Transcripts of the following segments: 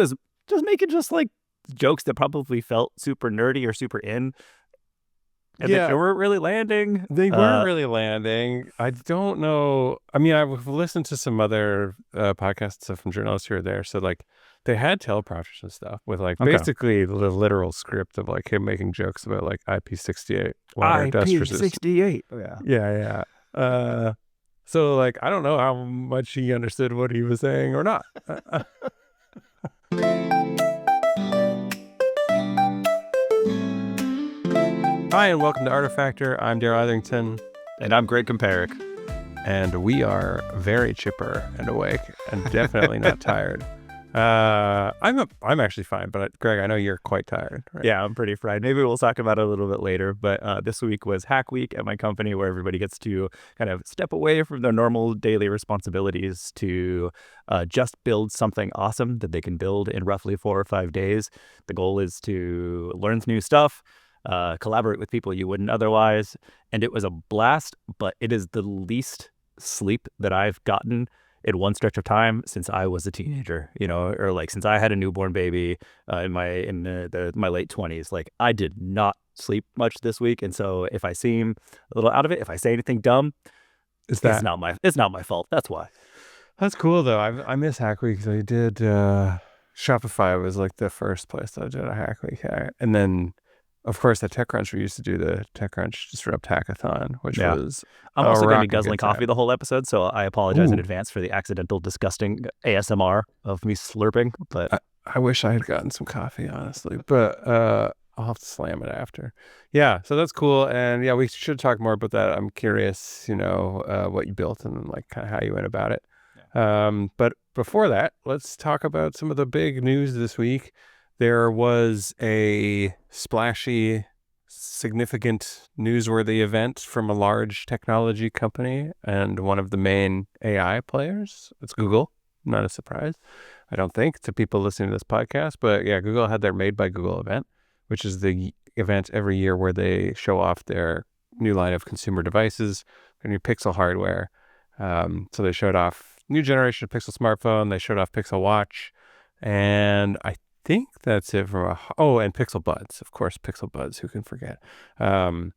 was just making just like jokes that probably felt super nerdy or super in. And they weren't really landing. They weren't really landing. I don't know. I mean, I've listened to some other podcasts stuff from journalists here or there. So like they had teleprompters and stuff with like basically the literal script of like him making jokes about like IP68 water dust resistance. IP68. Yeah. So like I don't know how much he understood what he was saying or not. Hi, and welcome to Artifactor. I'm Daryl Etherington. And I'm Greg Comparic. And we are very chipper and awake and definitely not tired. I'm actually fine, but Greg, I know you're quite tired, right? Yeah, I'm pretty fried. Maybe we'll talk about it a little bit later, but this week was Hack Week at my company, where everybody gets to kind of step away from their normal daily responsibilities to just build something awesome that they can build in roughly 4 or 5 days. The goal is to learn new stuff, collaborate with people you wouldn't otherwise, and it was a blast, but it is the least sleep that I've gotten in one stretch of time since I was a teenager, or like since I had a newborn baby in my late 20s. Like I did not sleep much this week, and so if I seem a little out of it, if I say anything dumb, it's not my fault. That's why. That's cool though. I miss Hack Week because I did Shopify was like the first place that I did a Hack Week, and then of course, at TechCrunch, we used to do the TechCrunch Disrupt Hackathon, which was I'm also going to be guzzling coffee the whole episode, so I apologize in advance for the accidental, disgusting ASMR of me slurping. But I wish I had gotten some coffee, honestly, but I'll have to slam it after. Yeah, so that's cool, and yeah, we should talk more about that. I'm curious, what you built and like kind of how you went about it. But before that, let's talk about some of the big news this week. There was a splashy, significant, newsworthy event from a large technology company and one of the main AI players. It's Google. Not a surprise, I don't think, to people listening to this podcast. But yeah, Google had their Made by Google event, which is the event every year where they show off their new line of consumer devices, their new Pixel hardware. So they showed off new generation of Pixel smartphone. They showed off Pixel Watch. And I think that's it from and Pixel Buds, of course, Pixel Buds, who can forget? And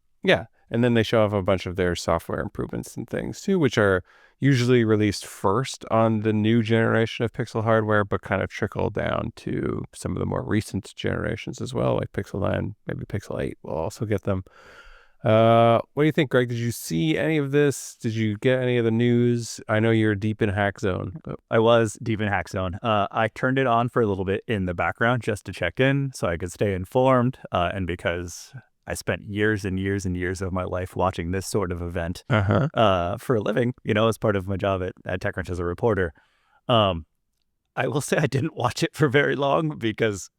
then they show off a bunch of their software improvements and things too, which are usually released first on the new generation of Pixel hardware, but kind of trickle down to some of the more recent generations as well, like Pixel 9, maybe Pixel 8 will also get them. What do you think, Greg? Did you see any of this? Did you get any of the news? I know you're deep in Hack Zone. I was deep in Hack Zone. I turned it on for a little bit in the background just to check in so I could stay informed. And because I spent years and years and years of my life watching this sort of event for a living, as part of my job at TechCrunch as a reporter. I will say I didn't watch it for very long because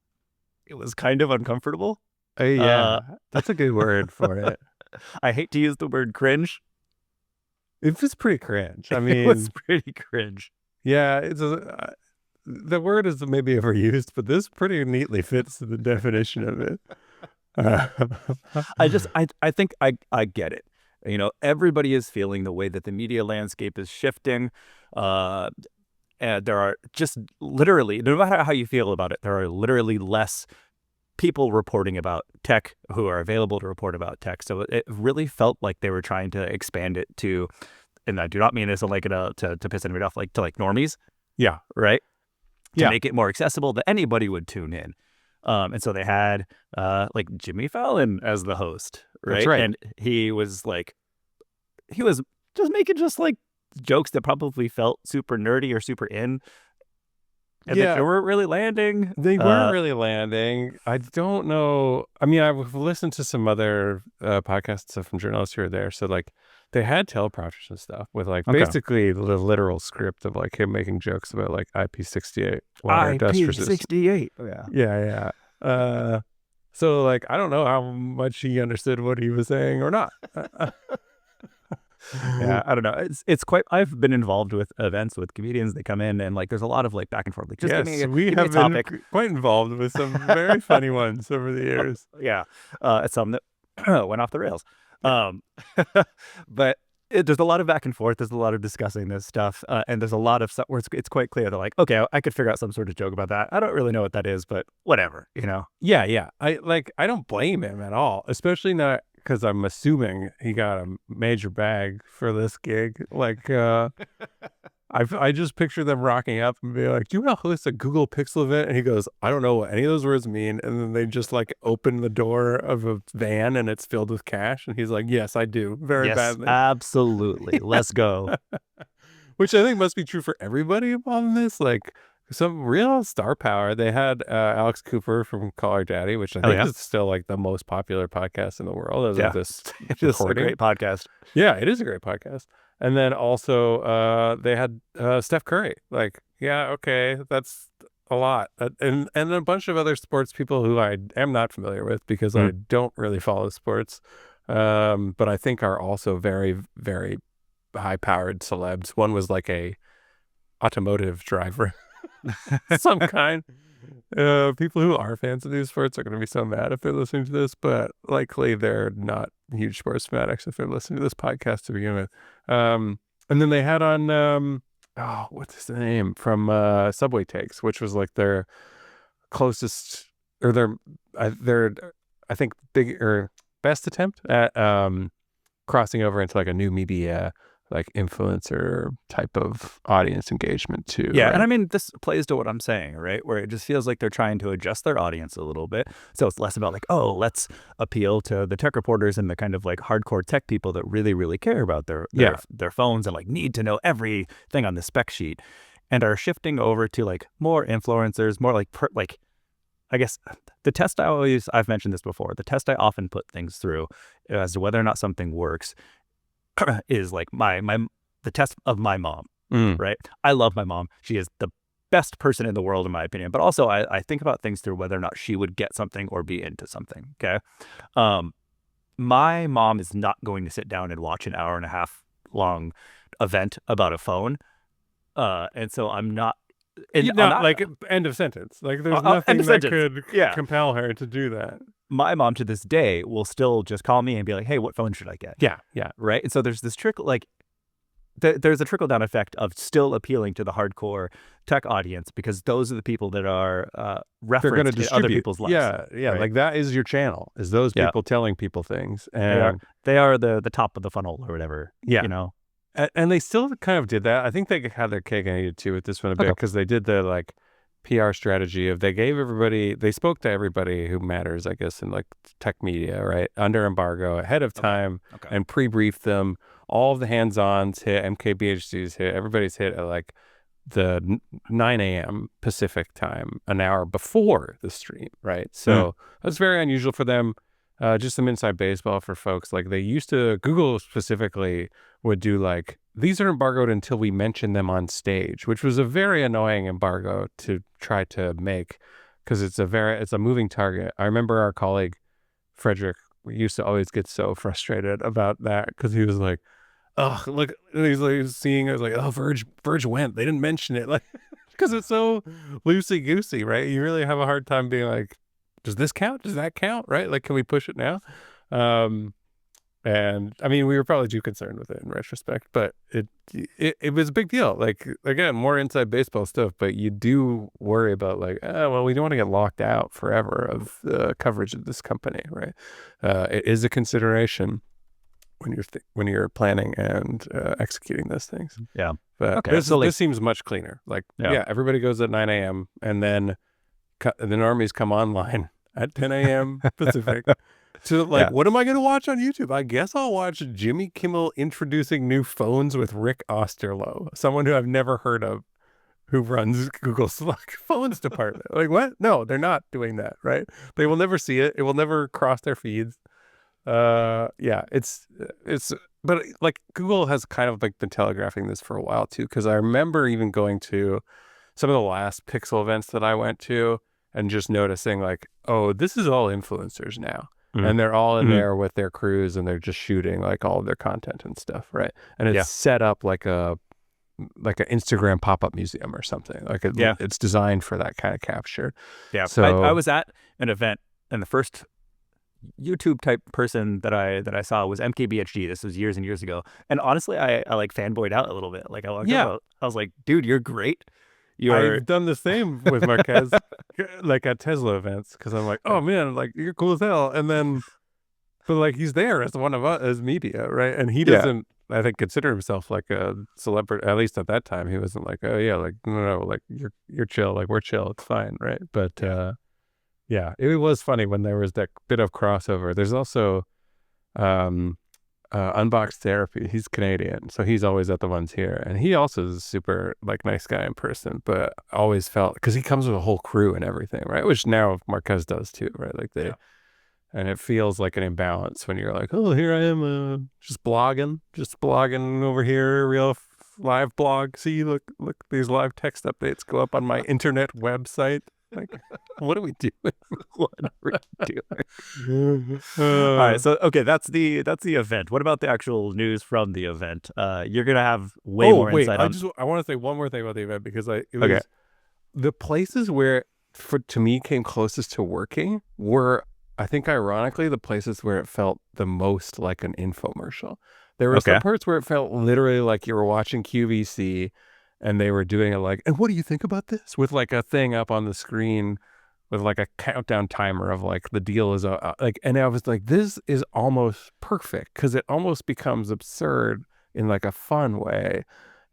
it was kind of uncomfortable. That's a good word for it. I hate to use the word cringe. It was pretty cringe. I mean, it was pretty cringe. Yeah, the word is maybe overused, but this pretty neatly fits the definition of it. I think I get it. Everybody is feeling the way that the media landscape is shifting. And there are just literally, no matter how you feel about it, there are literally less people reporting about tech who are available to report about tech. So it really felt like they were trying to expand it to, and I do not mean this like to piss anybody off, like to like normies. Yeah. Right. To make it more accessible that anybody would tune in. And so they had like Jimmy Fallon as the host. Right. That's right. And he was just making just like jokes that probably felt super nerdy or super in. And they weren't really landing. They weren't really landing. I don't know. I mean, I've listened to some other podcasts stuff from journalists here or there. So like they had teleprompters and stuff with like basically the literal script of like him making jokes about like IP68 water dust resistance. IP68. Yeah. So like I don't know how much he understood what he was saying or not. Yeah, I don't know. It's quite. I've been involved with events with comedians. They come in and like there's a lot of like back and forth. Like, just give me a topic. Been quite involved with some very funny ones over the years. Some that went off the rails. But there's a lot of back and forth. There's a lot of discussing this stuff, and there's a lot of stuff where it's quite clear. They're like, okay, I could figure out some sort of joke about that. I don't really know what that is, but whatever, you know. Yeah. I don't blame him at all, especially not because I'm assuming he got a major bag for this gig. Like, I just picture them rocking up and be like, "Do you want to host a Google Pixel event?" And he goes, "I don't know what any of those words mean." And then they just like open the door of a van and it's filled with cash. And he's like, "Yes, I do, very Yes, badly." absolutely. Let's go. Which I think must be true for everybody on this. Like some real star power. They had Alex Cooper from Call Our Daddy, which I Oh think yeah, is still like the most popular podcast in the world as yeah. of this It's just a recording. great podcast. Yeah, it is a great podcast. And then also they had Steph Curry. Like, yeah, okay, that's a lot. And a bunch of other sports people who I am not familiar with because I don't really follow sports. But I think are also very, very high-powered celebs. One was like a automotive driver, some kind. People who are fans of these sports are going to be so mad if they're listening to this, but likely they're not huge sports fanatics if they're listening to this podcast to begin with. And then they had on, what's his name from Subway Takes, which was like their closest or their, I think, big or best attempt at crossing over into like a new media like influencer type of audience engagement too. Yeah, right? and I mean, this plays to what I'm saying, right? Where it just feels like they're trying to adjust their audience a little bit. So it's less about like, oh, let's appeal to the tech reporters and the kind of like hardcore tech people that really, really care about their phones and like need to know everything on the spec sheet, and are shifting over to like more influencers, more like I guess the test I've mentioned this before. The test I often put things through as to whether or not something works is like the test of my mom. Right. I love my mom. She is the best person in the world, in my opinion. But also I think about things through whether or not she would get something or be into something. Okay. My mom is not going to sit down and watch an hour and a half long event about a phone. And so I'm not. And You're not like end of sentence. Like there's nothing that could compel her to do that. My mom to this day will still just call me and be like, "Hey, what phone should I get?" Yeah. Right. And so there's this trickle, like there's a trickle down effect of still appealing to the hardcore tech audience because those are the people that are referenced in other people's lives. Yeah. Right? Like that is your channel. Is those people telling people things, and they are the top of the funnel or whatever. Yeah. You know. And they still kind of did that. I think they had their cake and ate it too with this one a bit because they did the like PR strategy of they spoke to everybody who matters, I guess, in like tech media, right? Under embargo ahead of time and pre-briefed them. All of the hands-ons hit, MKBHDs hit, everybody's hit at like the 9 a.m. Pacific time, an hour before the stream, right? So that's very unusual for them. Just some inside baseball for folks. Like they used to, Google specifically would do like, these are embargoed until we mention them on stage, which was a very annoying embargo to try to make because it's a moving target. I remember our colleague, Frederick, we used to always get so frustrated about that because he was like, oh, look, he's like seeing, I was like, oh, Verge went, they didn't mention it. Like, because it's so loosey-goosey, right? You really have a hard time being like, does this count? Does that count? Right? Like, can we push it now? And I mean, we were probably too concerned with it in retrospect, but it was a big deal. Like, again, more inside baseball stuff, but you do worry about like, well, we don't want to get locked out forever of the coverage of this company, right? It is a consideration when you're planning and executing those things. Yeah. But this seems much cleaner. Like, everybody goes at 9 a.m. and then the normies come online at 10 a.m. Pacific. So like, what am I going to watch on YouTube? I guess I'll watch Jimmy Kimmel introducing new phones with Rick Osterloh, someone who I've never heard of, who runs Google's phones department. Like, what? No, they're not doing that, right? They will never see it. It will never cross their feeds. It's but like Google has kind of like been telegraphing this for a while too, because I remember even going to some of the last Pixel events that I went to and just noticing like, oh, this is all influencers now. And they're all in there with their crews and they're just shooting like all of their content and stuff, right? And it's set up like an Instagram pop-up museum or something. Like it's designed for that kind of capture. Yeah. So I was at an event and the first YouTube type person that I saw was MKBHD. This was years and years ago. And honestly, I like fanboyed out a little bit. Like I walked Yeah, up, I was like, dude, you're great. You're I've done the same with Marquez, like at Tesla events, because I'm like, oh man, like you're cool as hell, and then but like he's there as one of us as media, right? And he yeah. doesn't, I think, consider himself like a celebrity. At least at that time, he wasn't like, oh yeah, like no, like you're chill, like we're chill, it's fine, right? But yeah, it was funny when there was that bit of crossover. There's also um Unboxed Therapy. He's Canadian, so he's always at the ones here, and he also is a super like nice guy in person. But always felt, because he comes with a whole crew and everything, right? Which now Marquez does too, right? Like they, and it feels like an imbalance when you're like, oh, here I am, just blogging over here, live blog. See, look, these live text updates go up on my internet website. Like, what are we doing? What are we doing? All right, so okay, that's the event. What about the actual news from the event? You're gonna have way Oh more wait, insight on. I want to say one more thing about the event, because it Okay, was the places where to me came closest to working were, I think ironically, the places where it felt the most like an infomercial. There were some okay. parts where it felt literally like you were watching QVC and they were doing it like, and what do you think about this? With like a thing up on the screen with like a countdown timer of like the deal is like, and I was like, this is almost perfect, because it almost becomes absurd in like a fun way.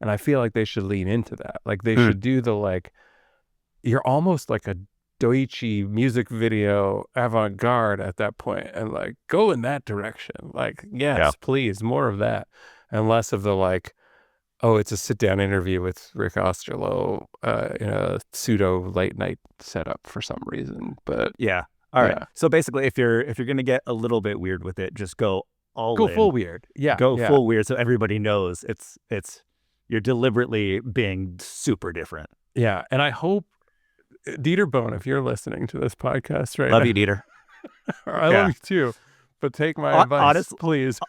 And I feel like they should lean into that. Like they Mm, should do the like, you're almost like a Doichi music video avant-garde at that point, and like go in that direction. Like, yeah. yes, please, more of that, and less of the like, oh, it's a sit-down interview with Rick Osterloh in a pseudo late night setup for some reason. But Yeah. All right. yeah, So basically, if you're gonna get a little bit weird with it, just go all go in, full weird. Yeah, go yeah, full weird, so everybody knows it's you're deliberately being super different. yeah. And I hope, Dieter Bone, if you're listening to this podcast right Love now, you, Dieter. I love Yeah. you too, but take my advice, Honestly, please.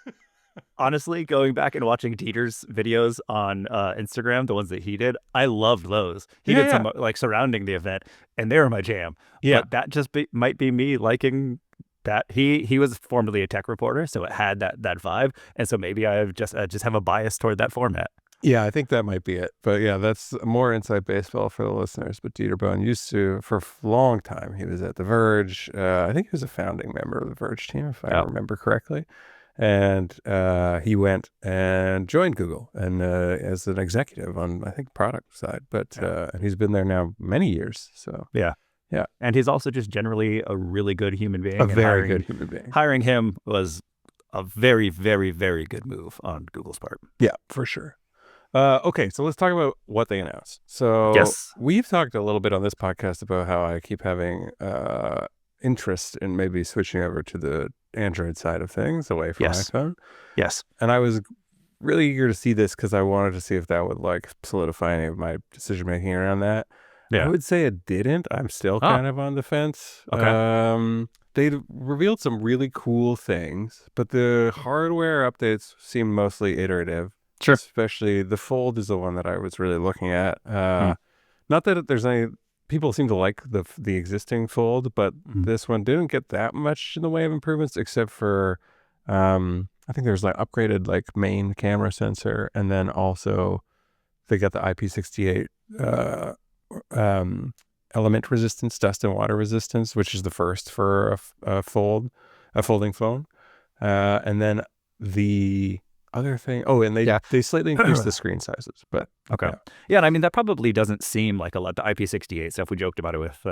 honestly, going back and watching Dieter's videos on Instagram, the ones that he did, I loved those. He Yeah, did yeah, some like surrounding the event, and they were my jam. yeah. But that might be me liking that. He was formerly a tech reporter, so it had that vibe, and so maybe I have just have a bias toward that format. Yeah, I think that might be it. But yeah, that's more inside baseball for the listeners. But Dieter Bohn used to, for a long time, he was at The Verge. I think he was a founding member of The Verge team, if I Yeah. remember correctly. And he went and joined Google and as an executive on, I think, product side. But and he's been there now many years. So Yeah. yeah, And he's also just generally a really good human a being, and very good human being. hiring him was a very, very, very good move on Google's part. Yeah, for sure. Okay, so let's talk about what they announced. So Yes. we've talked a little bit on this podcast about how I keep having interest in maybe switching over to the Android side of things away from Yes. iPhone. Yes. And I was really eager to see this because I wanted to see if that would like solidify any of my decision making around that. I Yeah. would say it didn't. I'm still Oh, kind of on the fence. okay. They revealed some really cool things, but the hardware updates seem mostly iterative. Sure. Especially the Fold is the one that I was really looking at. Mm. Not that there's any people seem to like the existing Fold, but Mm. this one didn't get that much in the way of improvements, except for I think there's like upgraded like main camera sensor, and then also they got the IP68 element resistance, dust and water resistance, which is the first for a folding phone. And then the other thing, oh, and Yeah. they slightly increased the screen sizes, but Okay. yeah. Yeah, and I mean that probably doesn't seem like a lot. The IP68 stuff, we joked about it with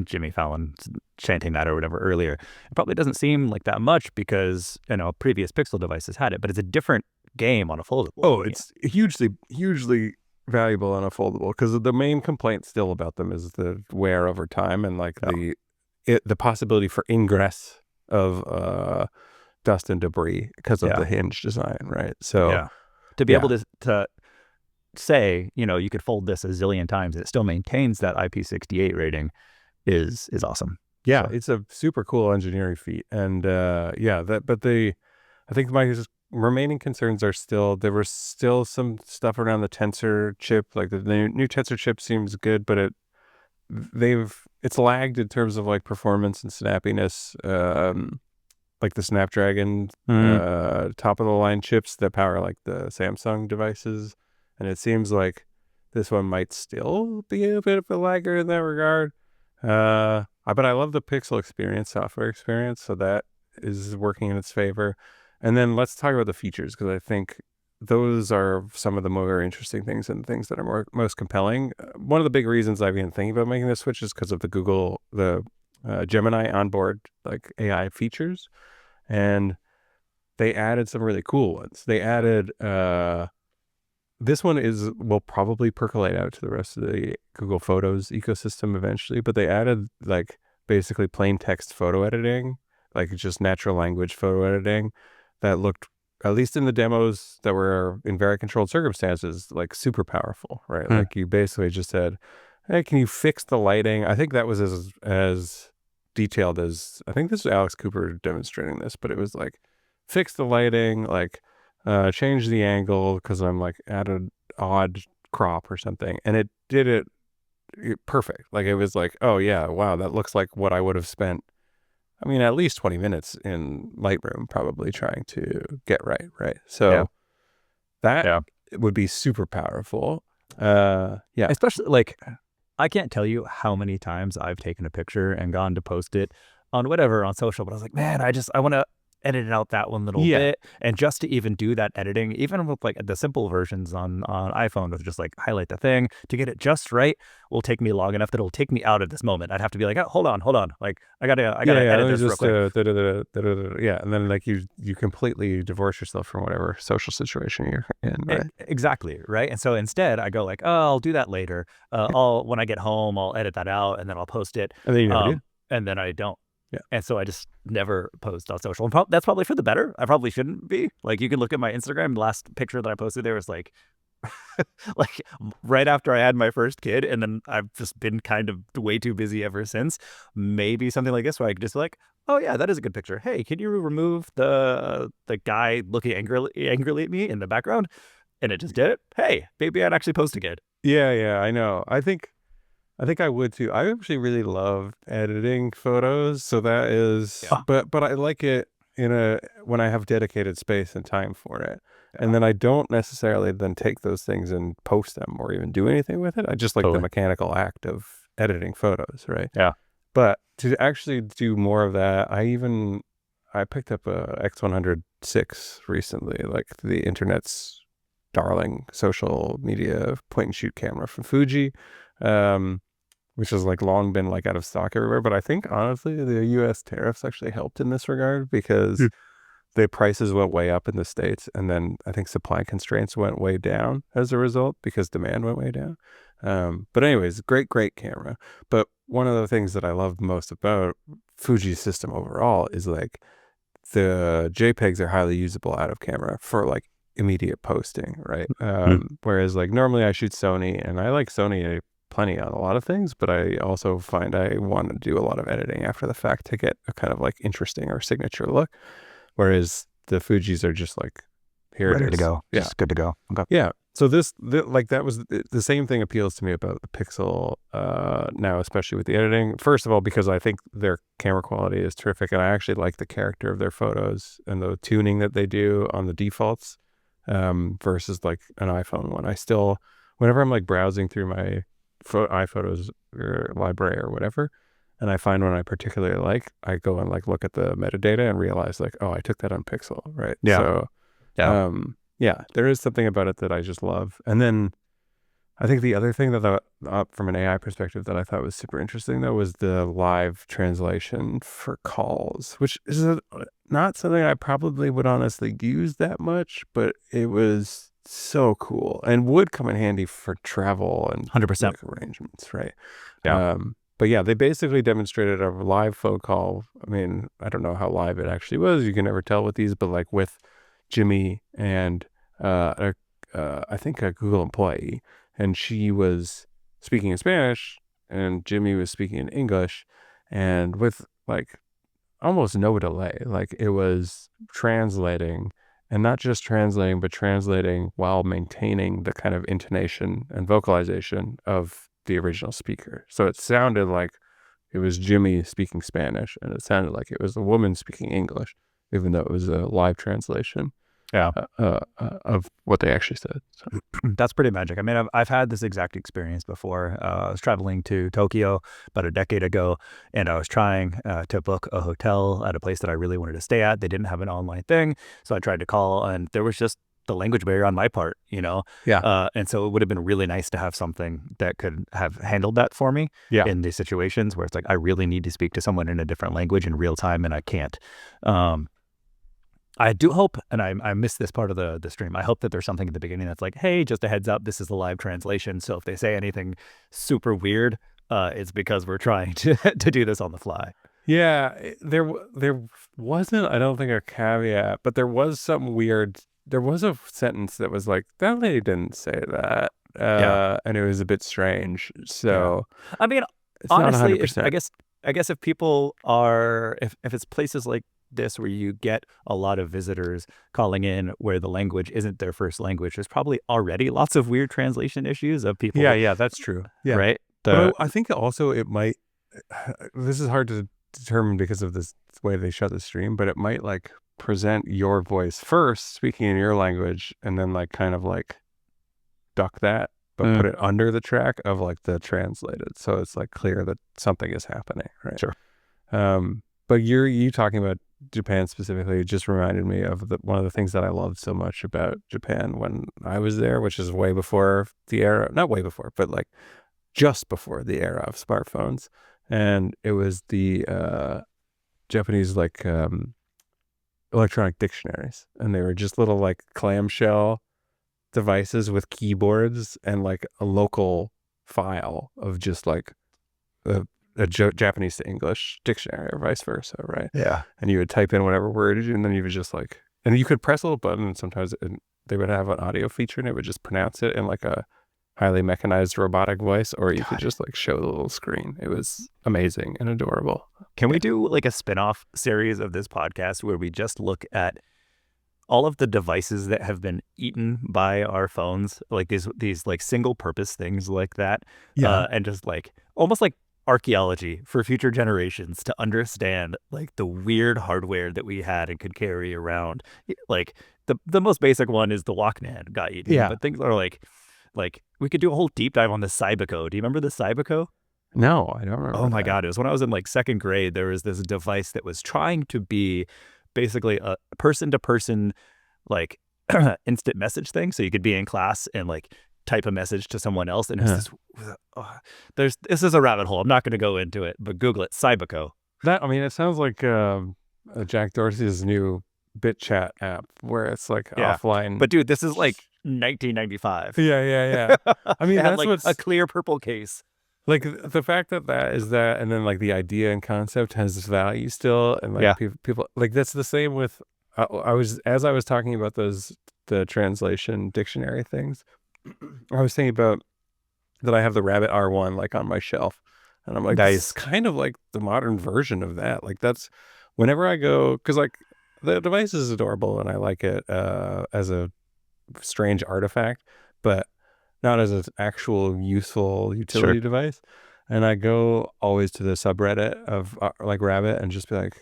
Jimmy Fallon chanting that or whatever earlier. It probably doesn't seem like that much because previous Pixel devices had it, but it's a different game on a foldable. Oh, it's hugely valuable on a foldable, because the main complaint still about them is the wear over time and like the possibility for ingress of dust and debris because of the hinge design, right? So yeah, to be able to say you could fold this a zillion times, it still maintains that IP68 rating is awesome. Yeah, So, it's a super cool engineering feat, and I think my remaining concerns are there was still some stuff around the tensor chip. Like the new tensor chip seems good, but it's lagged in terms of like performance and snappiness. like the Snapdragon Mm. top of the line chips that power like the Samsung devices, and it seems like this one might still be a bit of a lagger in that regard. But I love the Pixel experience, software experience, so that is working in its favor. And then let's talk about the features, because I think those are some of the more interesting things and things that are most compelling. One of the big reasons I've been thinking about making this switch is because of the Gemini onboard like AI features, and they added some really cool ones. They added this one will probably percolate out to the rest of the Google Photos ecosystem eventually, but they added like basically plain text photo editing, like just natural language photo editing that looked, at least in the demos that were in very controlled circumstances, like super powerful, right? Mm. Like you basically just said, hey, can you fix the lighting? I think that was as detailed as, I think this was Alex Cooper demonstrating this, but it was like, fix the lighting, like change the angle because I'm like at an odd crop or something, and it did it perfect. Like it was like, oh yeah, wow, that looks like what I would have spent, I mean, at least 20 minutes in Lightroom probably trying to get right. Yeah. So that Yeah. would be super powerful. Yeah. Especially like, I can't tell you how many times I've taken a picture and gone to post it on whatever on social, but I was like, man, I want to edit it out that one little Yeah. bit. And just to even do that editing, even with like the simple versions on iPhone with just like highlight the thing to get it just right will take me long enough that it'll take me out of this moment. I'd have to be like, oh, hold on. Like I gotta Yeah, edit let me this real just quick. yeah, and then like you completely divorce yourself from whatever social situation you're in, right? Exactly, right? And so instead I go like, oh, I'll do that later. When I get home, I'll edit that out and then I'll post it. And then you never do. And then I don't. Yeah. And so I just never post on social. And that's probably for the better. I probably shouldn't be. Like you can look at my Instagram. The last picture that I posted there was like like right after I had my first kid, and then I've just been kind of way too busy ever since. Maybe something like this where I could just like, oh yeah, that is a good picture. Hey, can you remove the guy looking angrily at me in the background? And it just did it. Hey, maybe I'd actually post again. Yeah, I know. I think I would too. I actually really love editing photos, so that is, Yeah. but I like it when I have dedicated space and time for it. And Yeah. then I don't necessarily then take those things and post them or even do anything with it. I just like the Totally. mechanical act of editing photos, right? Yeah. But to actually do more of that, I picked up a X106 recently, like the internet's darling social media point and shoot camera from Fuji. Which has like long been like out of stock everywhere. But I think honestly, the U.S. tariffs actually helped in this regard because the prices went way up in the States, and then I think supply constraints went way down as a result because demand went way down. But anyways, great camera. But one of the things that I love most about Fuji's system overall is like the JPEGs are highly usable out of camera for like immediate posting, right? Mm. Whereas like normally I shoot Sony, and I like Sony plenty on a lot of things, but I also find I want to do a lot of editing after the fact to get a kind of like interesting or signature look. Whereas the Fujis are just like, here Ready it to is. go. Yeah. Just good to go. Okay. Yeah. So like that was the same thing appeals to me about the Pixel now, especially with the editing. First of all, because I think their camera quality is terrific, and I actually like the character of their photos and the tuning that they do on the defaults versus like an iPhone one. I still, whenever I'm like browsing through my iPhotos or library or whatever, and I find one I particularly like, I go and like look at the metadata and realize like, oh, I took that on Pixel, right? Yeah. So Yeah. yeah, there is something about it that I just love. And then I think the other thing that from an AI perspective that I thought was super interesting though was the live translation for calls, which is not something I probably would honestly use that much, but it was so cool and would come in handy for travel and 100%. like arrangements, right? Yeah. But yeah, they basically demonstrated a live phone call. I mean, I don't know how live it actually was. You can never tell with these, but like with Jimmy and I think a Google employee, and she was speaking in Spanish and Jimmy was speaking in English, and with like almost no delay. Like it was translating, and not just translating, but translating while maintaining the kind of intonation and vocalization of the original speaker. So it sounded like it was Jimmy speaking Spanish, and it sounded like it was a woman speaking English. even though it was a live translation Yeah. of what they actually said. So. That's pretty magic. I mean, I've had this exact experience before. I was traveling to Tokyo about a decade ago, and I was trying to book a hotel at a place that I really wanted to stay at. They didn't have an online thing, so I tried to call, and there was just the language barrier on my part, Yeah. And so it would have been really nice to have something that could have handled that for me Yeah. in these situations where it's like I really need to speak to someone in a different language in real time, and I can't. I do hope, and I missed this part of the stream, I hope that there's something at the beginning that's like, hey, just a heads up, this is the live translation. So if they say anything super weird, it's because we're trying to do this on the fly. Yeah, there wasn't, I don't think, a caveat, but there was something weird. There was a sentence that was like, that lady didn't say that. And it was a bit strange. So, I mean, it's honestly, not 100%. I guess if people are, if it's places like this where you get a lot of visitors calling in where the language isn't their first language, there's probably already lots of weird translation issues of people. Yeah, that's true. Yeah. Right? But I think also it might, this is hard to determine because of this way they shut the stream, but it might like present your voice first, speaking in your language, and then like kind of like duck that, but put it under the track of like the translated. So it's like clear that something is happening, right? Sure. But you talking about Japan specifically just reminded me of one of the things that I loved so much about Japan when I was there, which is way before the era, not way before, but like just before the era of smartphones. And it was the Japanese like electronic dictionaries, and they were just little like clamshell devices with keyboards and like a local file of just like a Japanese to English dictionary or vice versa, right? Yeah. And you would type in whatever word, and then you would just like, and you could press a little button, and sometimes they would have an audio feature, and it would just pronounce it in like a highly mechanized robotic voice, or you could just like show the little screen. It was amazing and adorable. Can we do like a spin-off series of this podcast where we just look at all of the devices that have been eaten by our phones, like these like single purpose things like that, and just like almost like archaeology for future generations to understand like the weird hardware that we had and could carry around. Like the most basic one is the Walkman got eaten, but things are like we could do a whole deep dive on the Cybico. Do you remember the Cybico? No, I don't remember. Oh my God. It was when I was in like second grade. There was this device that was trying to be basically a person to person, like instant message thing. So you could be in class and like type a message to someone else. And it's this is a rabbit hole. I'm not going to go into it, but Google it. Cybico. I mean, it sounds like Jack Dorsey's new BitChat app where it's like offline. But dude, this is like 1995. Yeah. I mean, that's like what's a clear purple case. Like the fact that is that, and then like the idea and concept has value still, and like people like that's the same with. I was talking about the translation dictionary things. I was thinking about that I have the Rabbit R1 like on my shelf, and I'm like, nice. Kind of like the modern version of that. Like that's whenever I go, because like the device is adorable and I like it as a strange artifact, but not as an actual useful utility device. And I go always to the subreddit of like Rabbit and just be like,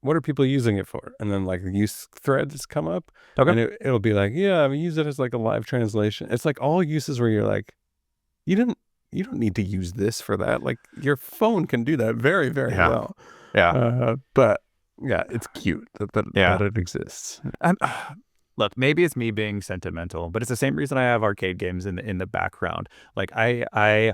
what are people using it for? And then like use threads come up, and it'll be like, yeah, I mean, use it as like a live translation. It's like all uses where you're like, you don't need to use this for that. Like your phone can do that very, very well. Yeah. But yeah, it's cute that it exists. Look, maybe it's me being sentimental, but it's the same reason I have arcade games in the background. Like I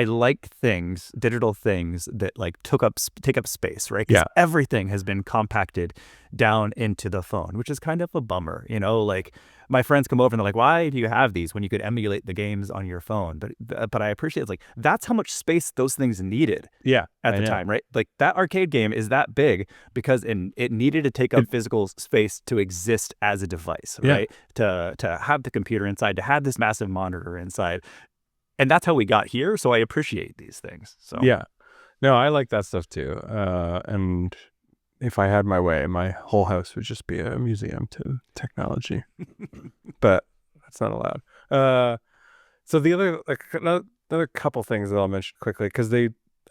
like things, digital things that like take up space, right? Because everything has been compacted down into the phone, which is kind of a bummer, Like my friends come over and they're like, "Why do you have these when you could emulate the games on your phone?" But I appreciate it's like that's how much space those things needed. At the time, right? Like that arcade game is that big because it needed to take up physical space to exist as a device, right? To have the computer inside, to have this massive monitor inside. And that's how we got here. So I appreciate these things. So no, I like that stuff too. And if I had my way, my whole house would just be a museum to technology. But that's not allowed. So the other another couple things that I'll mention quickly, because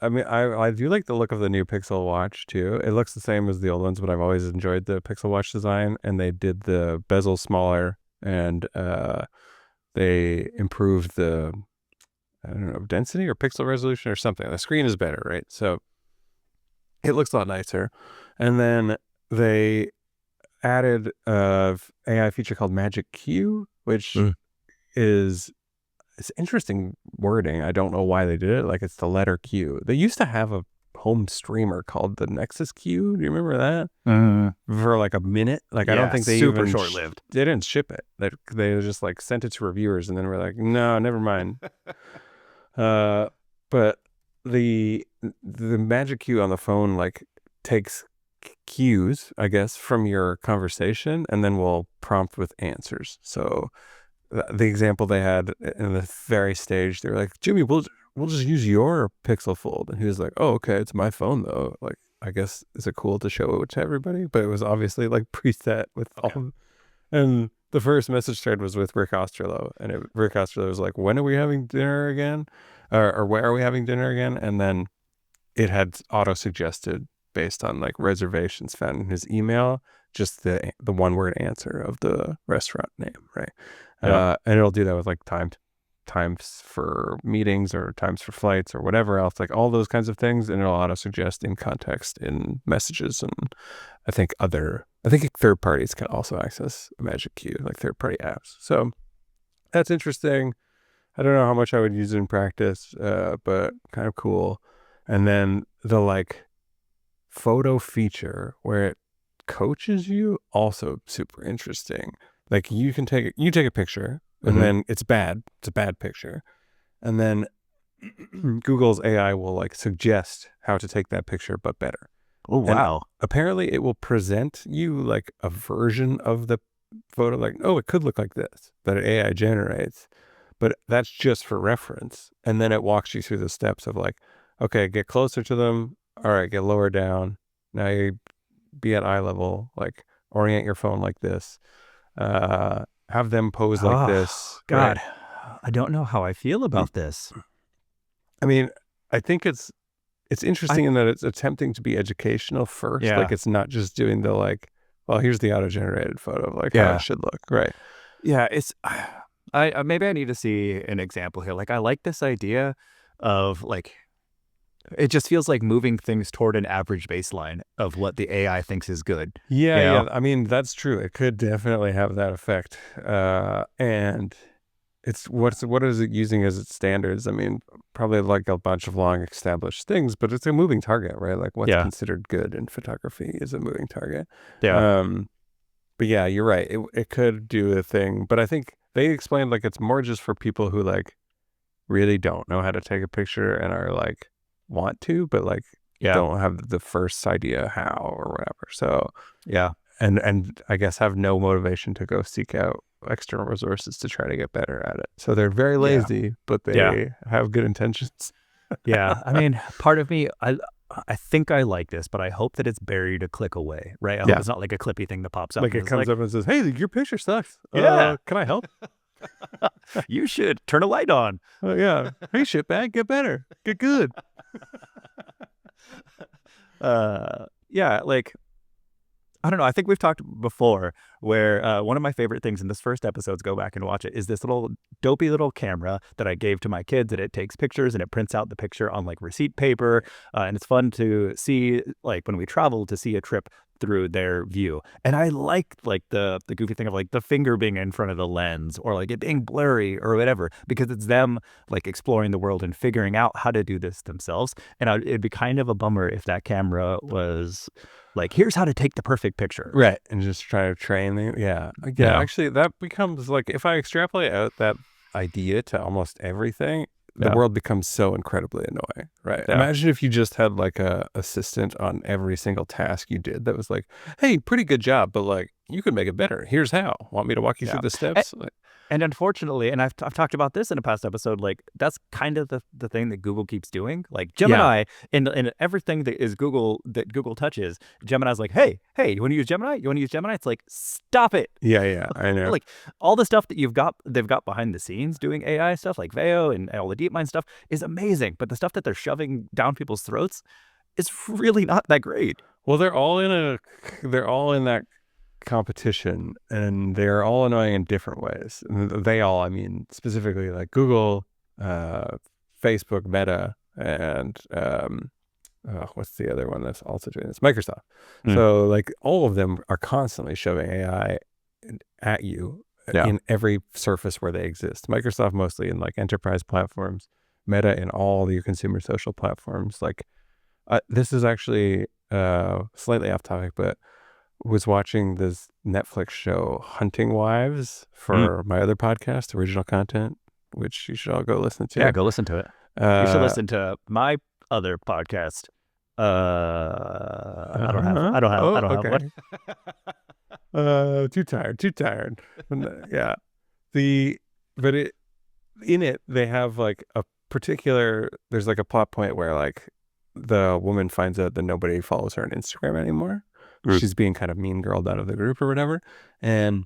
I mean, I do like the look of the new Pixel Watch too. It looks the same as the old ones, but I've always enjoyed the Pixel Watch design. And they did the bezel smaller, and they improved the, I don't know, density or pixel resolution or something. The screen is better, right? So it looks a lot nicer. And then they added a AI feature called Magic Q, which is, it's interesting wording. I don't know why they did it. Like, it's the letter Q. They used to have a home streamer called the Nexus Q. Do you remember that? For like a minute. Like, I don't think they super even short-lived. They didn't ship it. They just like sent it to reviewers, and then we're like, no, never mind. But the Magic Q on the phone like takes cues, I guess, from your conversation, and then will prompt with answers. So the example they had in the very stage, they were like, Jimmy, we'll just use your Pixel Fold. And he was like, oh, okay, it's my phone though. Like, I guess, is it cool to show it to everybody? But it was obviously like preset with all. And the first message thread was with Rick Osterloh. And Rick Osterloh was like, when are we having dinner again? Or where are we having dinner again? And then it had auto-suggested based on like reservations found in his email, just the one word answer of the restaurant name, right? And it'll do that with like times for meetings or times for flights or whatever else, like all those kinds of things, and it'll auto suggest in context in messages. And I think third parties can also access Magic Q, like third party apps. So that's interesting. I don't know how much I would use it in practice, but kind of cool. And then the like photo feature where it coaches you, also super interesting. Like, you take a picture, and then it's bad. It's a bad picture. And then Google's AI will like suggest how to take that picture, but better. Oh, wow. And apparently it will present you like a version of the photo, like, oh, it could look like this, that AI generates, but that's just for reference. And then it walks you through the steps of like, okay, get closer to them. All right, get lower down. Now you be at eye level, like orient your phone like this. Have them pose like this. God, right? I don't know how I feel about this. I mean, I think it's interesting in that it's attempting to be educational first. Yeah. Like, it's not just doing the like, well, here's the auto-generated photo of like how it should look. Right. Yeah. It's, maybe I need to see an example here. Like, I like this idea of like, it just feels like moving things toward an average baseline of what the AI thinks is good. Yeah. I mean, that's true. It could definitely have that effect. And it's what is it using as its standards? I mean, probably like a bunch of long established things, but it's a moving target, right? Like, what's considered good in photography is a moving target. But yeah, you're right. It could do a thing, but I think they explained like it's more just for people who like really don't know how to take a picture and are like want to, but like don't have the first idea how or whatever. So and I guess have no motivation to go seek out external resources to try to get better at it. So they're very lazy, but they have good intentions. I mean, part of me, I think I like this, but I hope that it's buried a click away, right? I hope it's not like a clippy thing that pops up. Like, it comes up and says, hey, your picture sucks. Yeah. Can I help? You should turn a light on. Yeah. Hey, shitbag, get better. Get good. Like, I don't know. I think we've talked before where one of my favorite things in this first episodes, go back and watch it, is this little dopey little camera that I gave to my kids, and it takes pictures and it prints out the picture on like receipt paper. And it's fun to see, like when we travel, to see a trip through their view. And I like the goofy thing of like the finger being in front of the lens, or like it being blurry or whatever, because it's them like exploring the world and figuring out how to do this themselves. And it'd be kind of a bummer if that camera was like, here's how to take the perfect picture. Right. And just try to train them. Yeah. Actually, that becomes like, if I extrapolate out that idea to almost everything, the world becomes so incredibly annoying, right? Imagine if you just had like a assistant on every single task you did that was like, hey, pretty good job, but like, you could make it better. Here's how. Want me to walk you through Yeah. the steps? And unfortunately, and I've talked about this in a past episode, like that's kind of the thing that Google keeps doing. Like Yeah. Gemini, in everything that Google touches, Gemini's like, hey, you want to use Gemini? You want to use Gemini? It's like, stop it. Yeah, I know. Like all the stuff that they've got behind the scenes doing AI stuff, like Veo and all the DeepMind stuff, is amazing. But the stuff that they're shoving down people's throats is really not that great. Well, they're all in that competition, and they're all annoying in different ways. And I mean specifically like Google, Facebook, Meta, and what's the other one that's also doing this? Microsoft. So like all of them are constantly shoving AI at you in every surface where they exist. Microsoft mostly in like enterprise platforms, Meta in all your consumer social platforms. Like this is actually slightly off topic, but was watching this Netflix show Hunting Wives for my other podcast, Original Content, which you should all go listen to. Yeah, go listen to it. You should listen to my other podcast. I don't have one. Too tired. Yeah. In it they have like a particular, there's like a plot point where like the woman finds out that nobody follows her on Instagram anymore. She's being kind of mean girled out of the group or whatever. And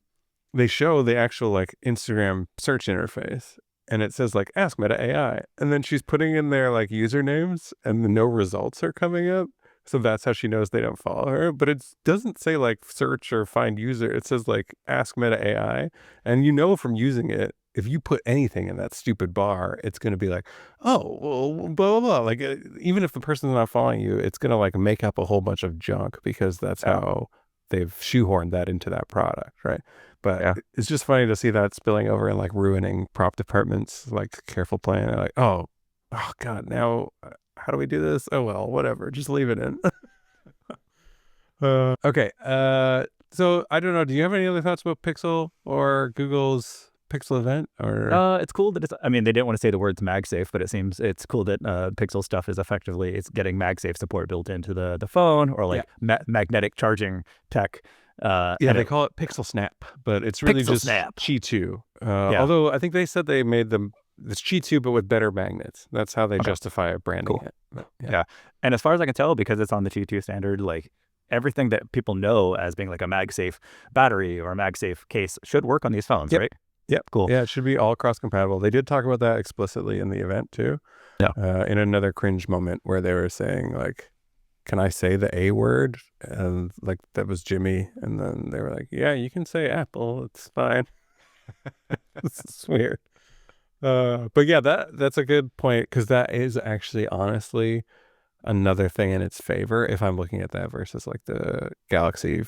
they show the actual like Instagram search interface, and it says like, ask Meta AI. And then she's putting in their like usernames and no results are coming up. So that's how she knows they don't follow her. But it doesn't say like search or find user. It says like ask Meta AI. And you know from using it, if you put anything in that stupid bar, it's going to be like, oh, well, blah, blah, blah. Like, even if the person's not following you, it's going to like make up a whole bunch of junk because that's how they've shoehorned that into that product, right? But it's just funny to see that spilling over and like ruining prop departments, like careful playing. Like, oh God, now how do we do this? Oh, well, whatever. Just leave it in. Okay. So I don't know. Do you have any other thoughts about Pixel or Google's Pixel event? Or it's cool that I mean, they didn't want to say the words MagSafe, but it's cool that Pixel stuff is effectively, it's getting MagSafe support built into the phone, or like magnetic charging tech. They call it Pixel Snap, but it's really Pixel just Snap. Qi 2. Although I think they said they made them, it's Qi 2, but with better magnets. That's how they justify branding it. But, and as far as I can tell, because it's on the Qi 2 standard, like everything that people know as being like a MagSafe battery or a MagSafe case should work on these phones, right? Yep. Cool. Yeah, it should be all cross compatible. They did talk about that explicitly in the event too. In another cringe moment where they were saying like, can I say the A word? And like that was Jimmy, and then they were like, yeah, you can say Apple, it's fine. It's weird. But yeah, that's a good point, because that is actually honestly another thing in its favor if I'm looking at that versus like the Galaxy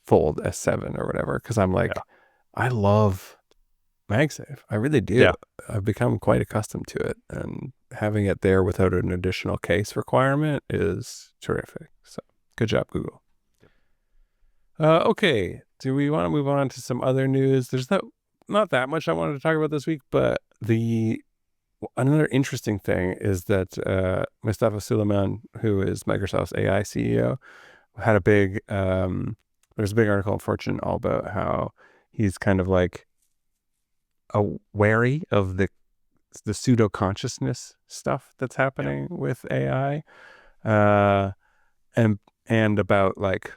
Fold S7 or whatever, because I'm like, I love MagSafe. I really do. I've become quite accustomed to it, and having it there without an additional case requirement is terrific. So good job, Google. Okay. Do we want to move on to some other news? There's not that much I wanted to talk about this week, but another interesting thing is that Mustafa Suleyman, who is Microsoft's AI CEO, had there's a big article in Fortune all about how he's kind of like wary of the pseudo-consciousness stuff that's happening with AI, and about like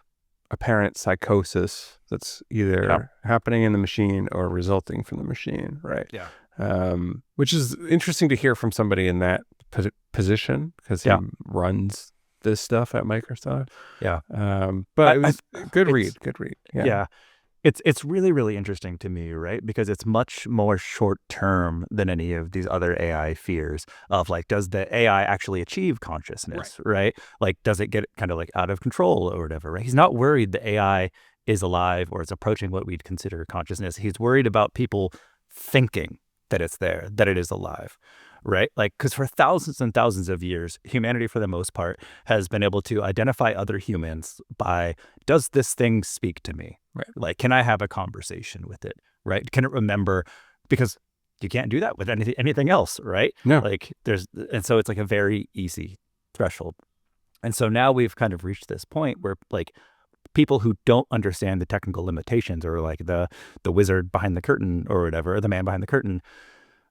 apparent psychosis that's either happening in the machine or resulting from the machine, right? Which is interesting to hear from somebody in that position, because he runs this stuff at Microsoft. But it was good read. It's really, really interesting to me, right? Because it's much more short term than any of these other AI fears of like, does the AI actually achieve consciousness, right? Like, does it get kind of like out of control or whatever, right? He's not worried the AI is alive or is approaching what we'd consider consciousness. He's worried about people thinking that it's there, that it is alive, right? Like, because for thousands and thousands of years, humanity, for the most part, has been able to identify other humans by, does this thing speak to me? Right. Like, can I have a conversation with it? Right. Can it remember? Because you can't do that with anything else, right? No. Like and so it's like a very easy threshold. And so now we've kind of reached this point where like people who don't understand the technical limitations, or like the wizard behind the curtain or whatever, the man behind the curtain,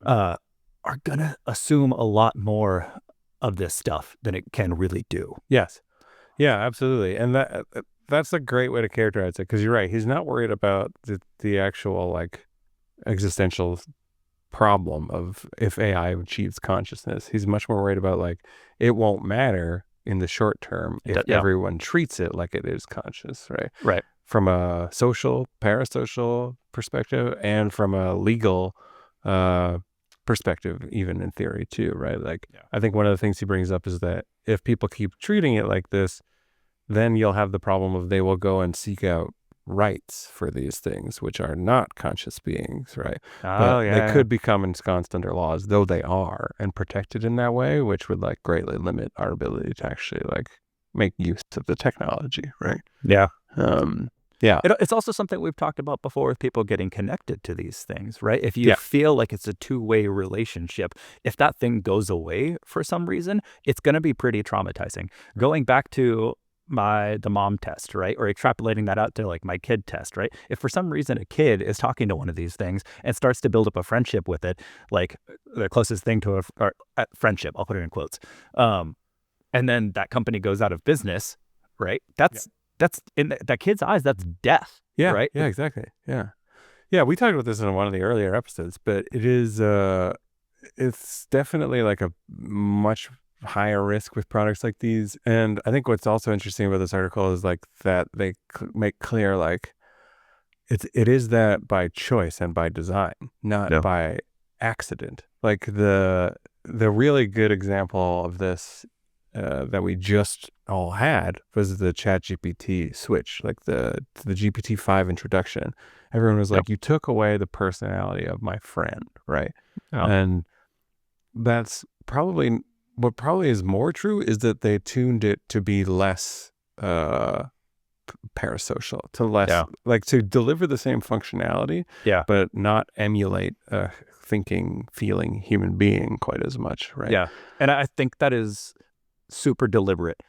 are gonna assume a lot more of this stuff than it can really do. Yes. Yeah, absolutely. And that's a great way to characterize it, because you're right. He's not worried about the actual like existential problem of if AI achieves consciousness. He's much more worried about like it won't matter in the short term if Yeah. everyone treats it like it is conscious, right? Right. From a social, parasocial perspective, and from a legal perspective, even in theory too, right? Like, I think one of the things he brings up is that if people keep treating it like this, then you'll have the problem of they will go and seek out rights for these things, which are not conscious beings, right? But they could become ensconced under laws, though they are, and protected in that way, which would like greatly limit our ability to actually like make use of the technology, right? Yeah. Yeah. It's also something we've talked about before with people getting connected to these things, right? If you feel like it's a two-way relationship, if that thing goes away for some reason, it's going to be pretty traumatizing. Going back to the mom test, right? Or extrapolating that out to like my kid test, right? If for some reason a kid is talking to one of these things and starts to build up a friendship with it, like the closest thing to a friendship, I'll put it in quotes, and then that company goes out of business, right? That's in that kid's eyes, that's death. Yeah. Right. Yeah, exactly. Yeah. Yeah. We talked about this in one of the earlier episodes, but it's definitely like a much higher risk with products like these. And I think what's also interesting about this article is like that they make clear like it is that by choice and by design, not by accident. Like the really good example of this that we just all had was the ChatGPT switch, like the GPT-5 introduction. Everyone was like, you took away the personality of my friend, right? And that's probably what probably is more true is that they tuned it to be less parasocial, to less like to deliver the same functionality, but not emulate a thinking, feeling human being quite as much, right? Yeah. And I think that is super deliberate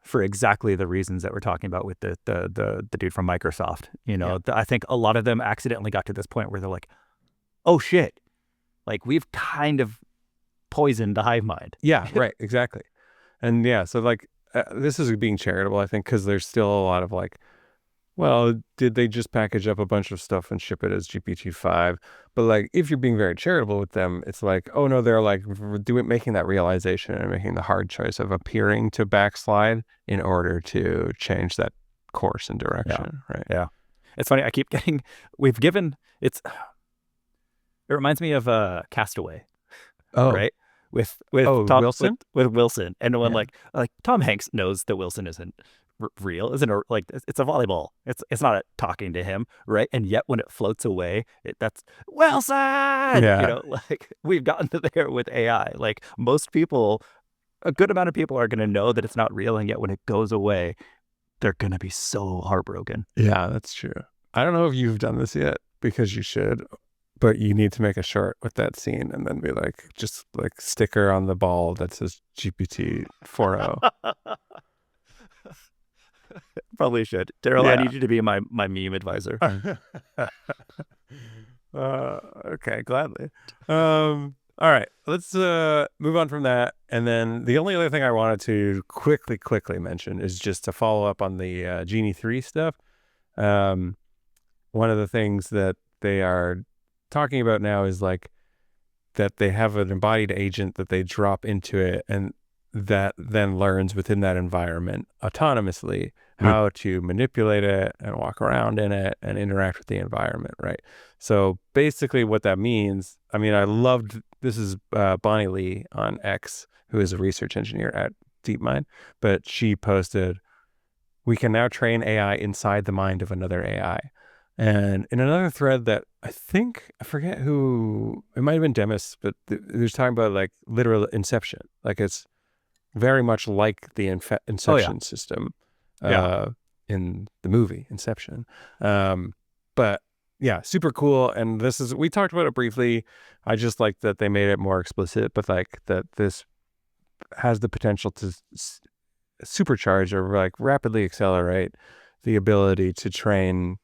for exactly the reasons that we're talking about with the dude from Microsoft. You know, I think a lot of them accidentally got to this point where they're like, oh shit, like we've kind of poisoned the hive mind. Yeah, right, exactly. And yeah, so like this is being charitable, I think, because there's still a lot of like, well, did they just package up a bunch of stuff and ship it as GPT-5? But like, if you're being very charitable with them, it's like, oh no, they're like making that realization and making the hard choice of appearing to backslide in order to change that course and direction, right? Yeah. It's funny. I keep getting, it reminds me of Castaway. Oh. Right. With Wilson? With Wilson. And when like Tom Hanks knows that Wilson isn't real, isn't like it's a volleyball. It's not talking to him, right? And yet when it floats away, that's Wilson. Yeah. You know, like we've gotten to there with AI. Like most people, a good amount of people are going to know that it's not real, and yet when it goes away, they're going to be so heartbroken. Yeah, that's true. I don't know if you've done this yet, because you should. But you need to make a short with that scene and then be like, just like sticker on the ball that says GPT 4.0. Probably should. Daryl, I need you to be my meme advisor. Okay, gladly. All right, let's move on from that. And then the only other thing I wanted to quickly mention is just to follow up on the Genie 3 stuff. One of the things that they are talking about now is like that they have an embodied agent that they drop into it, and that then learns within that environment autonomously how to manipulate it and walk around in it and interact with the environment, right? So basically what that means, I mean, I loved, this is Bonnie Lee on X, who is a research engineer at DeepMind, but she posted, we can now train AI inside the mind of another AI. And in another thread that I forget who, it might have been Demis, but he was talking about like literal inception. Like it's very much like the inception system in the movie Inception. But yeah, super cool. And we talked about it briefly. I just like that they made it more explicit, but like that this has the potential to supercharge or like rapidly accelerate the ability to train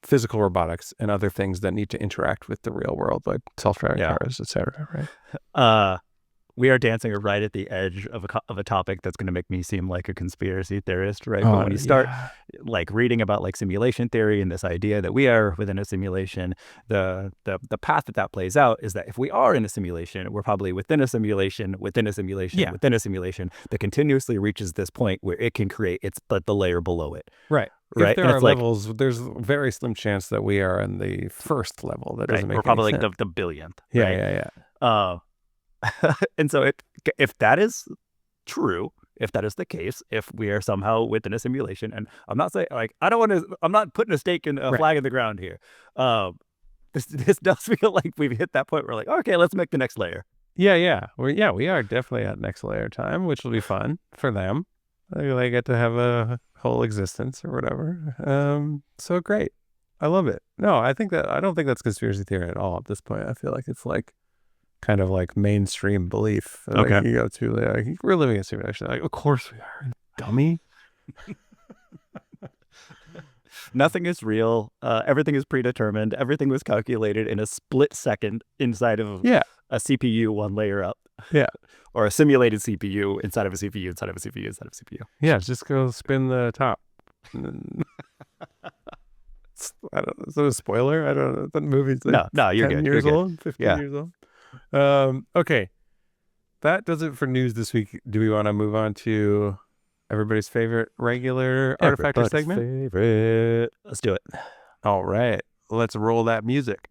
physical robotics and other things that need to interact with the real world, like self-driving cars, etc. Right? We are dancing right at the edge of a topic that's going to make me seem like a conspiracy theorist, right? Oh, But when you start like reading about like simulation theory and this idea that we are within a simulation, the path that plays out is that if we are in a simulation, we're probably within a simulation, within a simulation, within a simulation that continuously reaches this point where it can create the layer below it. Right. Right. If there are levels, there's a very slim chance that we are in the first level. That doesn't make We're probably any sense. like the billionth. Yeah. And so if that is true, if that is the case, if we are somehow within a simulation, and I'm not saying like I'm not putting a stake in a flag in the ground here. This does feel like we've hit that point where we're like, okay, let's make the next layer. Yeah. We are definitely at next layer time, which will be fun for them. They get to have a whole existence or whatever. So great. I love it. No, I don't think that's conspiracy theory at all at this point. I feel like it's like kind of like mainstream belief. Like you go to like, we're living in a simulation. Like, of course we are, dummy. Nothing is real. Everything is predetermined. Everything was calculated in a split second inside of a CPU one layer up. Yeah. Or a simulated CPU inside of a CPU inside of a CPU inside of a CPU. Yeah, just go spin the top. I don't know. Is that a spoiler? I don't know. That movie's like no, you're 10 good. years you're old, 15 years old. Okay. That does it for news this week. Do we want to move on to everybody's favorite regular Artifactor segment? Let's do it. All right. Let's roll that music.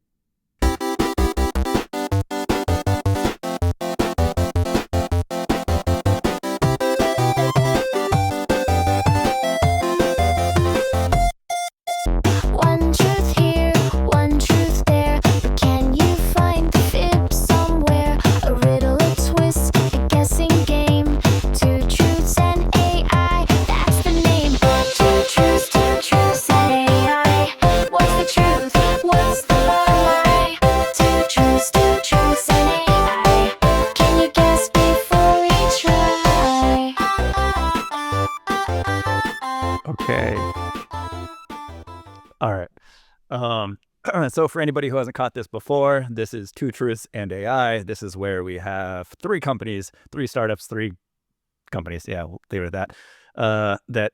Okay. All right. So for anybody who hasn't caught this before, this is Two Truths and AI. This is where we have three companies, three startups, three companies. Yeah, we'll leave it at that. That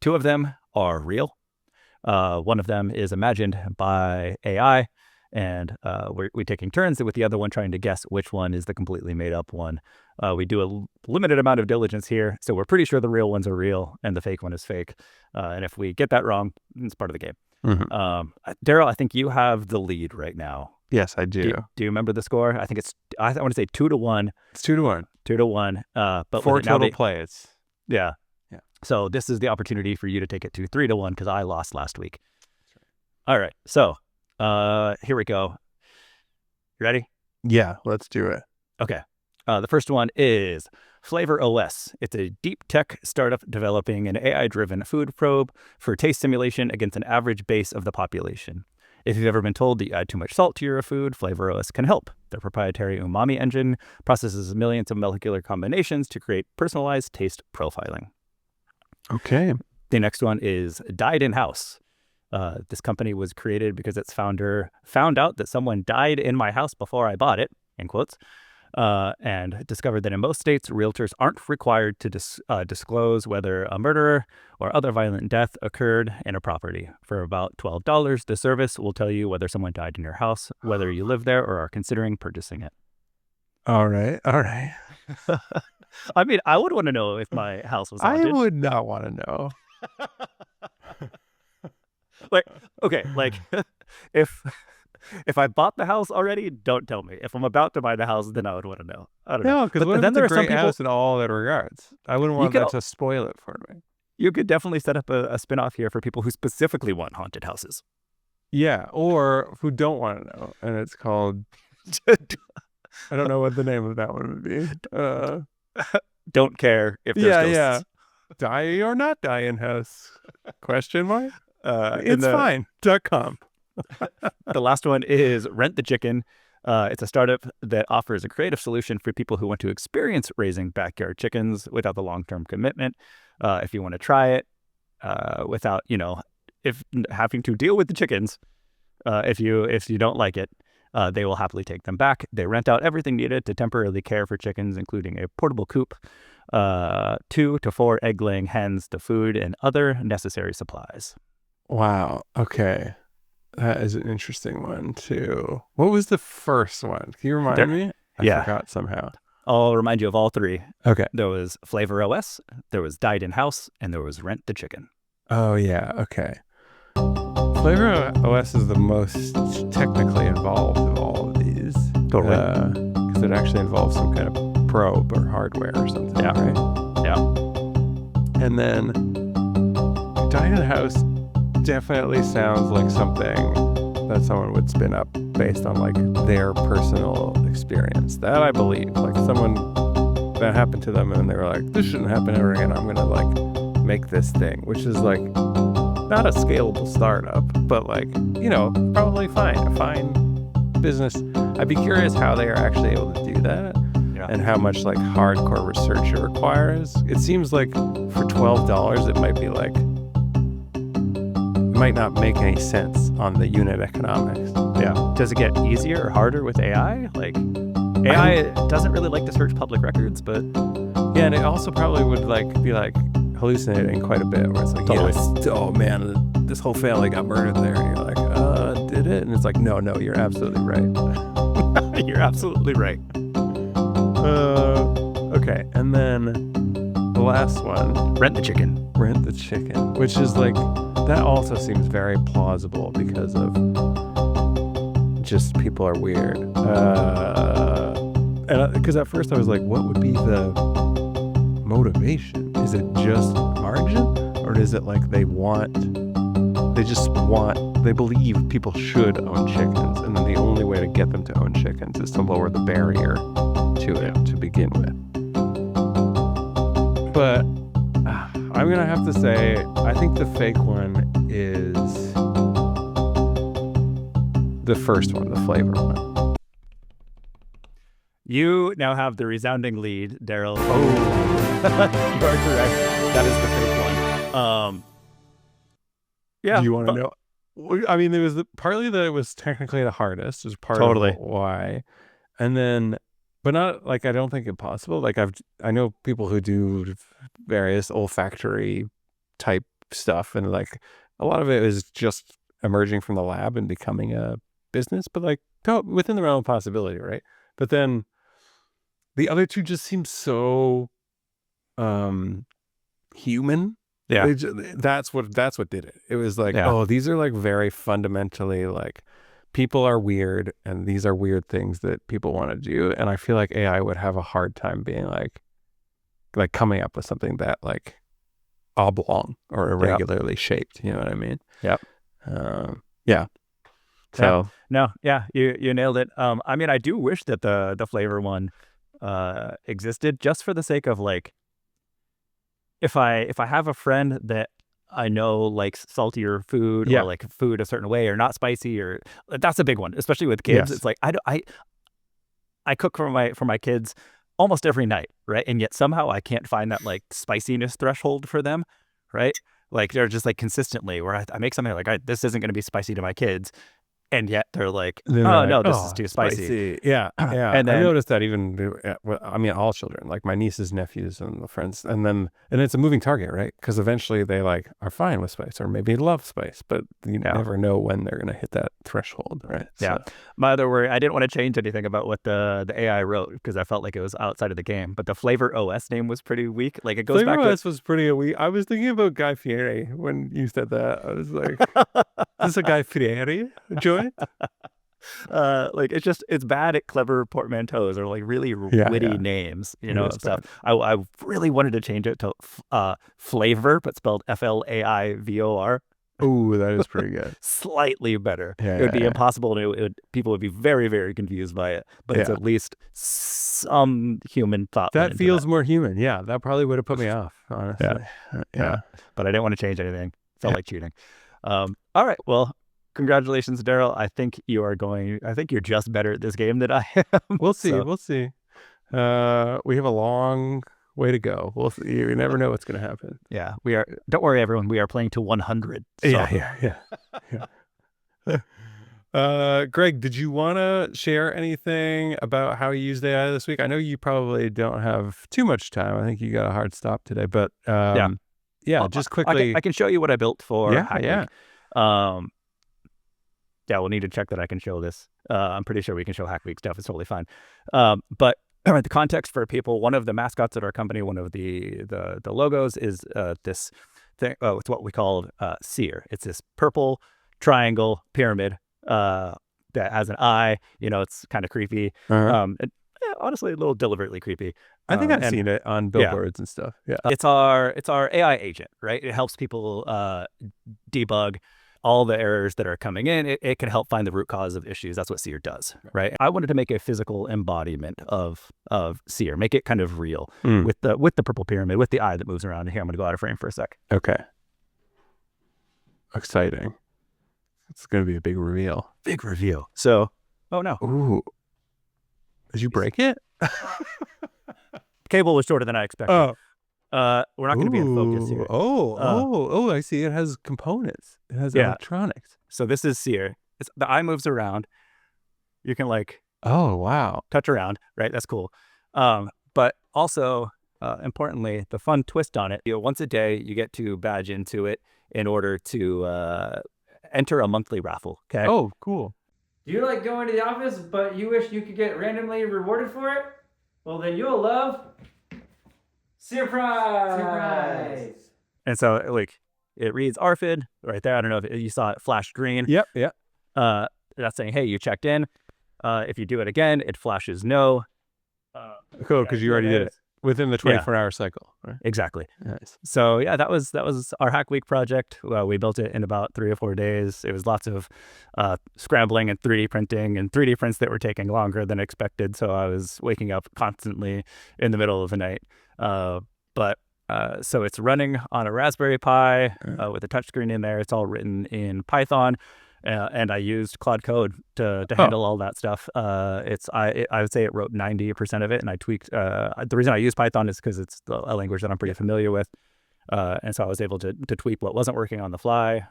two of them are real. One of them is imagined by AI, and we're taking turns with the other one trying to guess which one is the completely made up one. We do a limited amount of diligence here, so we're pretty sure the real ones are real and the fake one is fake. And if we get that wrong, it's part of the game. Daryl, I think you have the lead right now. Yes, I do. Do you remember the score? I think I want to say 2-1. It's 2-1. 2-1. But 4 total plays. Yeah. So this is the opportunity for you to take it to 3-1 because I lost last week. All right. So here we go. You ready? Yeah, let's do it. Okay. The first one is Flavor OS. It's a deep tech startup developing an AI-driven food probe for taste simulation against an average base of the population. If you've ever been told that you add too much salt to your food, Flavor OS can help. Their proprietary umami engine processes millions of molecular combinations to create personalized taste profiling. Okay. The next one is Died in House. This company was created because its founder found out that someone died in my house before I bought it, in quotes, and discovered that in most states, realtors aren't required to disclose whether a murder or other violent death occurred in a property. For about $12, the service will tell you whether someone died in your house, whether you live there or are considering purchasing it. All right. I mean, I would want to know if my house was haunted. I would not want to know. If I bought the house already, don't tell me. If I'm about to buy the house, then I would want to know. I don't know. No, because then there are some house in all that regards. I wouldn't want that to spoil it for me. You could definitely set up a spinoff here for people who specifically want haunted houses. Yeah, or who don't want to know, and it's called. I don't know what the name of that one would be. Don't care if there's ghosts. Yeah. Die or not die in house? Question mark. It's fine.com. The last one is Rent the Chicken. It's a startup that offers a creative solution for people who want to experience raising backyard chickens without the long-term commitment. If you want to try it, without, if having to deal with the chickens. If you don't like it, they will happily take them back. They rent out everything needed to temporarily care for chickens, including a portable coop, 2 to 4 egg-laying hens, the food, and other necessary supplies. Wow. Okay. That is an interesting one too. What was the first one? Can you remind me? I forgot somehow. I'll remind you of all 3. Okay. There was Flavor OS, there was Died in House, and there was Rent the Chicken. Oh yeah. Okay. Flavor OS is the most technically involved of all of these. Totally. Because it actually involves some kind of probe or hardware or something. Yeah. Right? Yeah. And then Died in House definitely sounds like something that someone would spin up based on like their personal experience. That I believe. Like someone that happened to them and they were like, this shouldn't happen ever again. I'm gonna like make this thing, which is like not a scalable startup, but like, probably a fine business. I'd be curious how they are actually able to do that and how much like hardcore research it requires. It seems like for $12, it might be like, might not make any sense on the unit economics. Yeah. Does it get easier or harder with AI? Like, AI doesn't really like to search public records, but yeah, and it also probably would like be like hallucinating quite a bit. Where it's like, oh man, this whole family got murdered there, and you're like, did it? And it's like, no, you're absolutely right. You're absolutely right. Okay, and then the last one, Rent the Chicken. Rent the Chicken, which is like, that also seems very plausible because of just people are weird. And because at first I was like, what would be the motivation? Is it just margin, or is it like they believe people should own chickens, and then the only way to get them to own chickens is to lower the barrier to it to begin with? But I'm gonna have to say, I think the fake one is the first one, the flavor one. You now have the resounding lead, Daryl. Oh, you are correct. That is the fake one. Yeah. Do you want to know? I mean, there was partly that it was technically the hardest, is part Totally. of why, and then, but not like, I don't think impossible. Like I know people who do various olfactory type stuff, and like a lot of it is just emerging from the lab and becoming a business, but like within the realm of possibility, right? But then the other two just seem so human. Yeah. That's what did it. It was like, oh, these are like very fundamentally like, people are weird, and these are weird things that people want to do. And I feel like AI would have a hard time being like coming up with something that like oblong or irregularly shaped. You know what I mean? Yep. Yeah. So no, yeah, you nailed it. I mean, I do wish that the flavor one existed, just for the sake of like, if I have a friend that I know likes saltier food, or like food a certain way, or not spicy, or that's a big one, especially with kids. It's like, I cook for my kids almost every night, right? And yet somehow I can't find that like spiciness threshold for them, right? Like they're just like consistently where I make something like, this isn't going to be spicy to my kids, and yet they're like, no, this is too spicy. Yeah. And then, I noticed that even, I mean, all children, like my nieces, nephews, and the friends, and it's a moving target, right? Because eventually they like are fine with spice, or maybe love spice, but you never know when they're going to hit that threshold, right? Yeah. So, my other worry, I didn't want to change anything about what the AI wrote, because I felt like it was outside of the game, but the Flavor OS name was pretty weak. Like it goes Flavor back OS was pretty weak. I was thinking about Guy Fieri when you said that. I was like, is this a Guy Fieri joint? Like it's bad at clever portmanteaus, or like really witty names, stuff. I really wanted to change it to Flavor, but spelled FLAIVOR. Oh, that is pretty good. Slightly better. It would be impossible to. People would be very, very confused by it, but it's at least some human thought. That feels more human. Yeah, that probably would have put me off, honestly. Yeah. But I didn't want to change anything. Felt like cheating. All right. Well, congratulations, Daryl. I think you're just better at this game than I am. We'll see. We'll see. We have a long Way to go. We'll see. You never know what's going to happen. Yeah, we are. Don't worry, everyone. We are playing to 100. So. Yeah. Greg, did you want to share anything about how you used AI this week? I know you probably don't have too much time. I think you got a hard stop today, but just quickly. I can show you what I built for Hack yeah. Week. We'll need to check that I can show this. I'm pretty sure we can show Hack Week stuff. It's totally fine. But the context for people, one of the mascots at our company, one of the logos is this thing. Oh, it's what we call seer. It's this purple triangle pyramid that has an eye. It's kind of creepy. Honestly, a little deliberately creepy. I think I've seen it on billboards and stuff. Yeah, it's our AI agent, right? It helps people debug all the errors that are coming in. It can help find the root cause of issues. That's what Seer does, right? I wanted to make a physical embodiment of Seer, make it kind of real with the purple pyramid, with the eye that moves around. Here, I'm going to go out of frame for a sec. Okay. Exciting. It's going to be a big reveal. Big reveal. So, oh no. Ooh. Did you break it? Cable was shorter than I expected. Oh. We're not going to be in focus here. I see. It has components. It has electronics. So this is Seer. The eye moves around. You can oh, wow. touch around, right? That's cool. But also, importantly, the fun twist on it, once a day, you get to badge into it in order to enter a monthly raffle. Okay. Oh, cool. Do you like going to the office, but you wish you could get randomly rewarded for it? Well, then you'll love Surprise! And so, it reads ARFID right there. I don't know if you saw it flash green. Yep. That's saying, hey, you checked in. If you do it again, it flashes no. Cool, because you already did it within the 24-hour cycle. Right? Exactly. Nice. So yeah, that was our Hack Week project. We built it in about 3 or 4 days. It was lots of scrambling and 3D printing and 3D prints that were taking longer than expected. So I was waking up constantly in the middle of the night. So it's running on a Raspberry Pi with a touchscreen in there. It's all written in Python. And I used Claude Code to handle all that stuff. I would say it wrote 90% of it, and I tweaked. The reason I use Python is because it's a language that I'm pretty familiar with, and so I was able to tweak what wasn't working on the fly.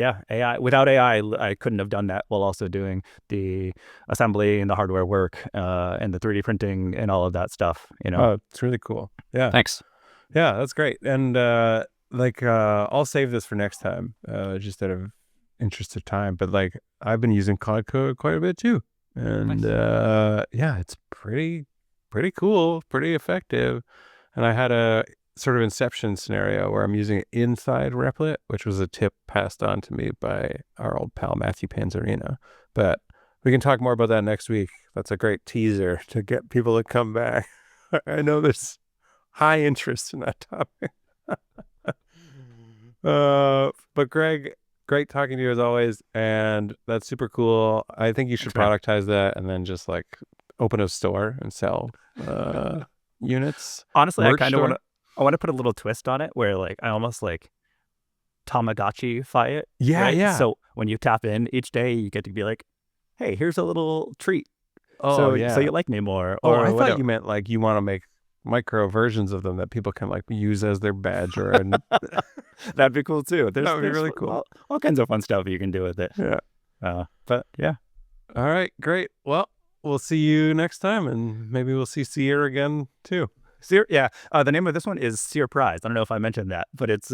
AI. Without AI, I couldn't have done that while also doing the assembly and the hardware work and the 3D printing and all of that stuff. Oh, it's really cool. Yeah. Thanks. Yeah, that's great. And I'll save this for next time, just out of interest of time, but I've been using Claude Code quite a bit too, and nice. It's pretty cool, pretty effective. And I had a sort of inception scenario where I'm using it inside Replit, which was a tip passed on to me by our old pal Matthew Panzarino, but we can talk more about that next week. That's a great teaser to get people to come back. I know there's high interest in that topic. But Greg, great talking to you as always, and that's super cool. I think you should productize that and then just open a store and sell units. Honestly, I kind of want to put a little twist on it where I almost Tamagotchi-fy it. Yeah, right? yeah. So when you tap in each day, you get to be like, hey, here's a little treat. Oh, so yeah. you like me more. Oh, or I whatever. thought you meant you want to make micro versions of them that people can use as their badge or that'd be cool too. That would be really cool. All kinds of fun stuff you can do with it. Yeah. But yeah. All right, great. Well, we'll see you next time, and maybe we'll see Seer again too. Seer, yeah. The name of this one is Seer Prize. I don't know if I mentioned that, but it's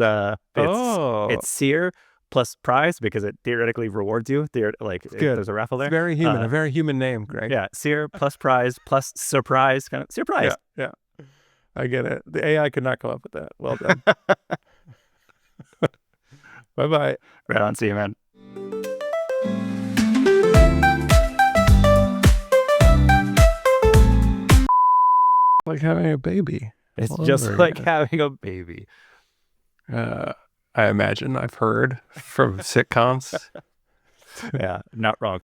Seer plus prize because it theoretically rewards you. There's a raffle there. It's very human, a very human name, Greg. Yeah, Seer plus prize plus surprise, kind of Seer Prize. Yeah. I get it. The AI could not come up with that. Well done. Bye-bye. Right on. See you, man. Like having a baby. It's just like having a baby. I imagine. I've heard from sitcoms. Yeah, not wrong.